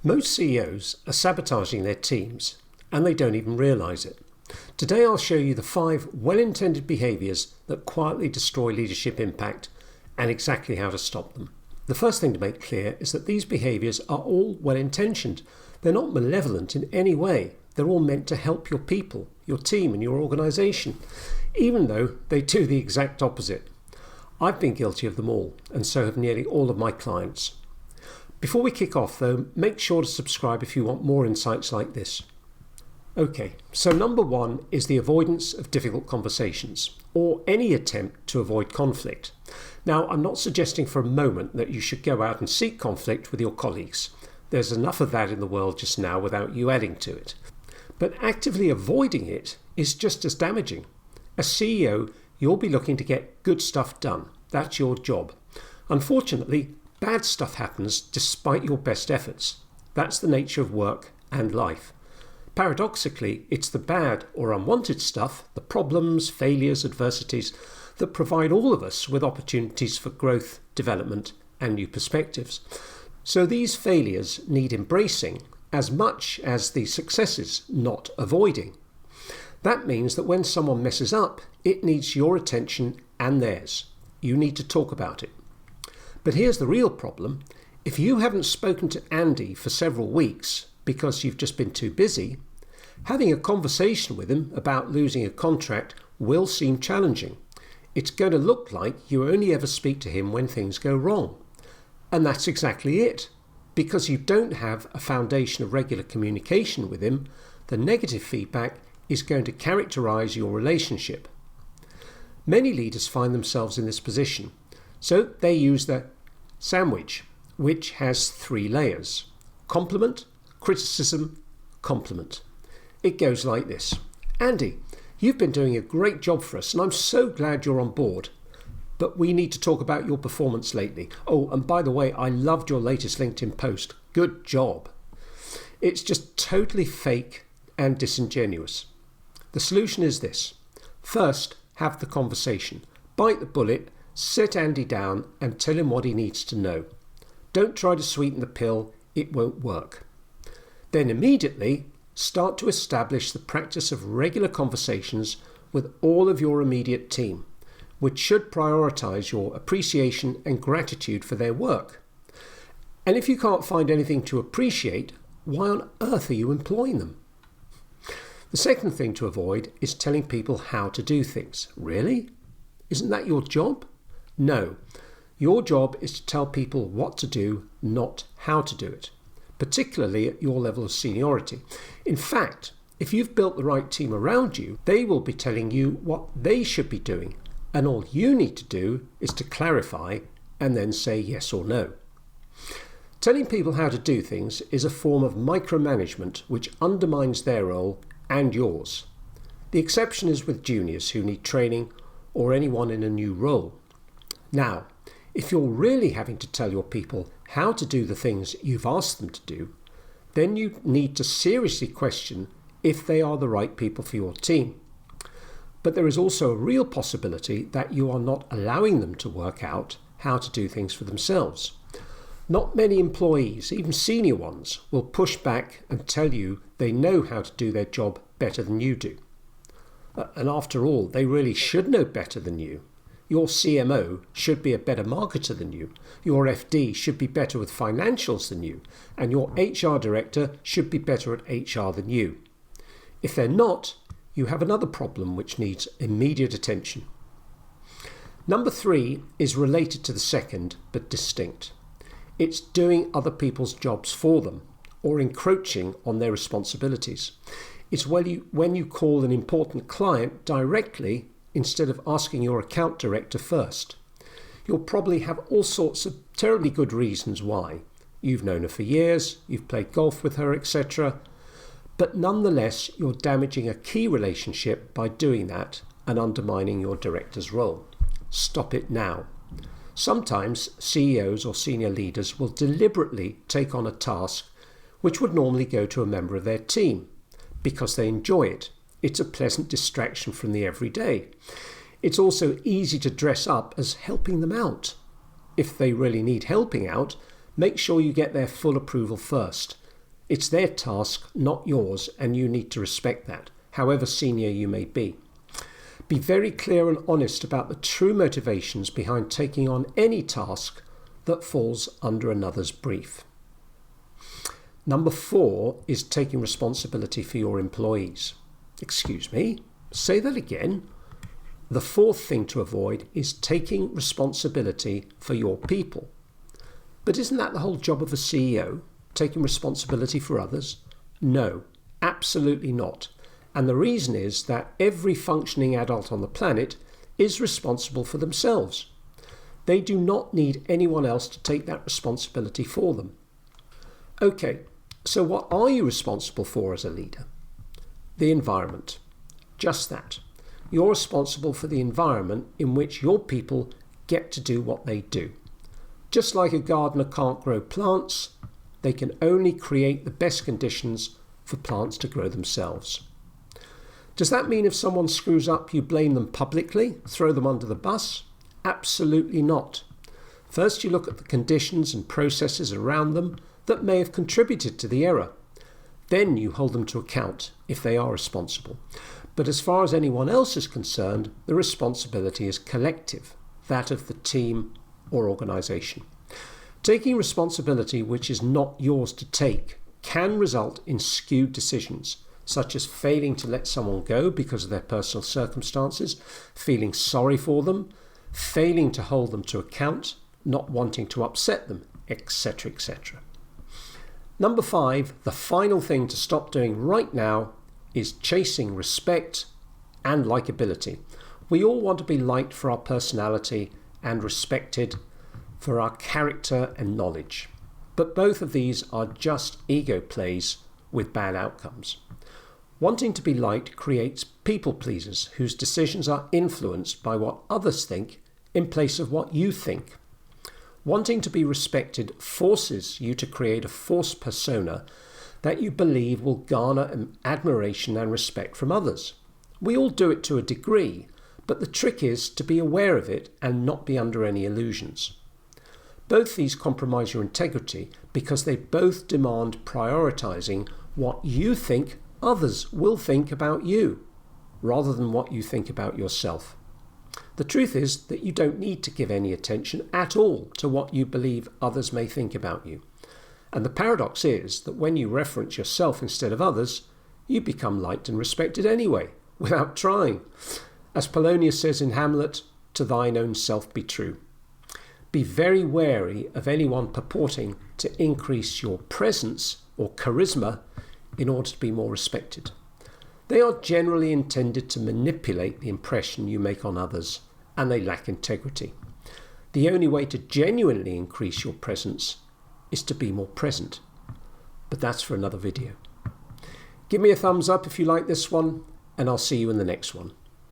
Most CEOs are sabotaging their teams, and they don't even realise it. Today I'll show you the 5 well-intended behaviours that quietly destroy leadership impact and exactly how to stop them. The first thing to make clear is that these behaviours are all well-intentioned. They're not malevolent in any way. They're all meant to help your people, your team and your organisation, even though they do the exact opposite. I've been guilty of them all, and so have nearly all of my clients. Before we kick off though, make sure to subscribe if you want more insights like this. Okay, so number 1 is the avoidance of difficult conversations, or any attempt to avoid conflict. Now, I'm not suggesting for a moment that you should go out and seek conflict with your colleagues. There's enough of that in the world just now without you adding to it. But actively avoiding it is just as damaging. As CEO, you'll be looking to get good stuff done. That's your job. Unfortunately, bad stuff happens despite your best efforts. That's the nature of work and life. Paradoxically, it's the bad or unwanted stuff, the problems, failures, adversities, that provide all of us with opportunities for growth, development, and new perspectives. So these failures need embracing as much as the successes, not avoiding. That means that when someone messes up, it needs your attention and theirs. You need to talk about it. But here's the real problem. If you haven't spoken to Andy for several weeks because you've just been too busy, having a conversation with him about losing a contract will seem challenging. It's going to look like you only ever speak to him when things go wrong. And that's exactly it. Because you don't have a foundation of regular communication with him, the negative feedback is going to characterize your relationship. Many leaders find themselves in this position. So they use the sandwich, which has 3 layers: compliment, criticism, compliment. It goes like this. Andy, you've been doing a great job for us, and I'm so glad you're on board. But we need to talk about your performance lately. Oh, and by the way, I loved your latest LinkedIn post. Good job. It's just totally fake and disingenuous. The solution is this. First, have the conversation. Bite the bullet. Sit Andy down and tell him what he needs to know. Don't try to sweeten the pill, it won't work. Then immediately start to establish the practice of regular conversations with all of your immediate team, which should prioritise your appreciation and gratitude for their work. And if you can't find anything to appreciate, why on earth are you employing them? The second thing to avoid is telling people how to do things. Really? Isn't that your job? No, your job is to tell people what to do, not how to do it, particularly at your level of seniority. In fact, if you've built the right team around you, they will be telling you what they should be doing, and all you need to do is to clarify and then say yes or no. Telling people how to do things is a form of micromanagement which undermines their role and yours. The exception is with juniors who need training or anyone in a new role. Now, if you're really having to tell your people how to do the things you've asked them to do, then you need to seriously question if they are the right people for your team. But there is also a real possibility that you are not allowing them to work out how to do things for themselves. Not many employees, even senior ones, will push back and tell you they know how to do their job better than you do. And after all, they really should know better than you. Your CMO should be a better marketer than you. Your FD should be better with financials than you. And your HR director should be better at HR than you. If they're not, you have another problem which needs immediate attention. Number 3 is related to the second, but distinct. It's doing other people's jobs for them, or encroaching on their responsibilities. It's when you call an important client directly instead of asking your account director first. You'll probably have all sorts of terribly good reasons why. You've known her for years, you've played golf with her, etc. But nonetheless, you're damaging a key relationship by doing that and undermining your director's role. Stop it now. Sometimes CEOs or senior leaders will deliberately take on a task which would normally go to a member of their team because they enjoy it. It's a pleasant distraction from the everyday. It's also easy to dress up as helping them out. If they really need helping out, make sure you get their full approval first. It's their task, not yours, and you need to respect that, however senior you may be. Be very clear and honest about the true motivations behind taking on any task that falls under another's brief. Number 4 is taking responsibility for your employees. Excuse me, say that again. The 4th thing to avoid is taking responsibility for your people. But isn't that the whole job of a CEO, taking responsibility for others? No, absolutely not. And the reason is that every functioning adult on the planet is responsible for themselves. They do not need anyone else to take that responsibility for them. Okay, so what are you responsible for as a leader? The environment. Just that. You're responsible for the environment in which your people get to do what they do. Just like a gardener can't grow plants, they can only create the best conditions for plants to grow themselves. Does that mean if someone screws up, you blame them publicly, throw them under the bus? Absolutely not. First, you look at the conditions and processes around them that may have contributed to the error. Then you hold them to account if they are responsible. But as far as anyone else is concerned, the responsibility is collective, that of the team or organisation. Taking responsibility which is not yours to take can result in skewed decisions, such as failing to let someone go because of their personal circumstances, feeling sorry for them, failing to hold them to account, not wanting to upset them, etc., etc. Number 5, the final thing to stop doing right now is chasing respect and likability. We all want to be liked for our personality and respected for our character and knowledge. But both of these are just ego plays with bad outcomes. Wanting to be liked creates people pleasers whose decisions are influenced by what others think in place of what you think. Wanting to be respected forces you to create a false persona that you believe will garner admiration and respect from others. We all do it to a degree, but the trick is to be aware of it and not be under any illusions. Both these compromise your integrity because they both demand prioritizing what you think others will think about you, rather than what you think about yourself. The truth is that you don't need to give any attention at all to what you believe others may think about you. And the paradox is that when you reference yourself instead of others, you become liked and respected anyway, without trying. As Polonius says in Hamlet, "To thine own self be true." Be very wary of anyone purporting to increase your presence or charisma in order to be more respected. They are generally intended to manipulate the impression you make on others, and they lack integrity. The only way to genuinely increase your presence is to be more present. But that's for another video. Give me a thumbs up if you like this one, and I'll see you in the next one.